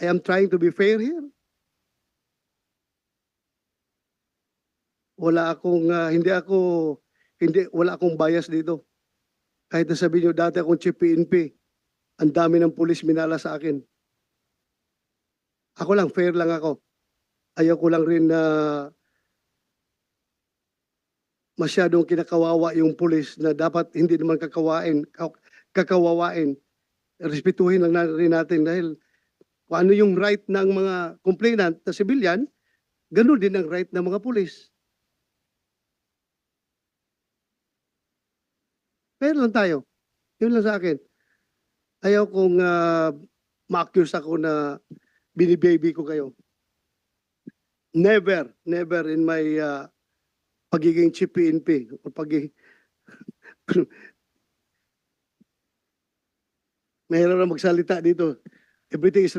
I am trying to be fair here. Wala akong, wala akong bias dito. Kahit na sabihin nyo, dati akong chief PNP, ang dami ng pulis minala sa akin. Ako lang, fair lang ako. Ayaw ko lang rin na masyadong kinakawawa yung pulis na dapat hindi naman kakawawain. Respetuhin lang rin natin dahil kung ano yung right ng mga complainant na civilian, ganun din ang right ng mga pulis. Fair lang tayo. Yun lang sa akin. Ayaw kong ma-accuse ako na binibaby ko kayo. Never in my pagiging chief PNP o mahirap na magsalita dito. Everything is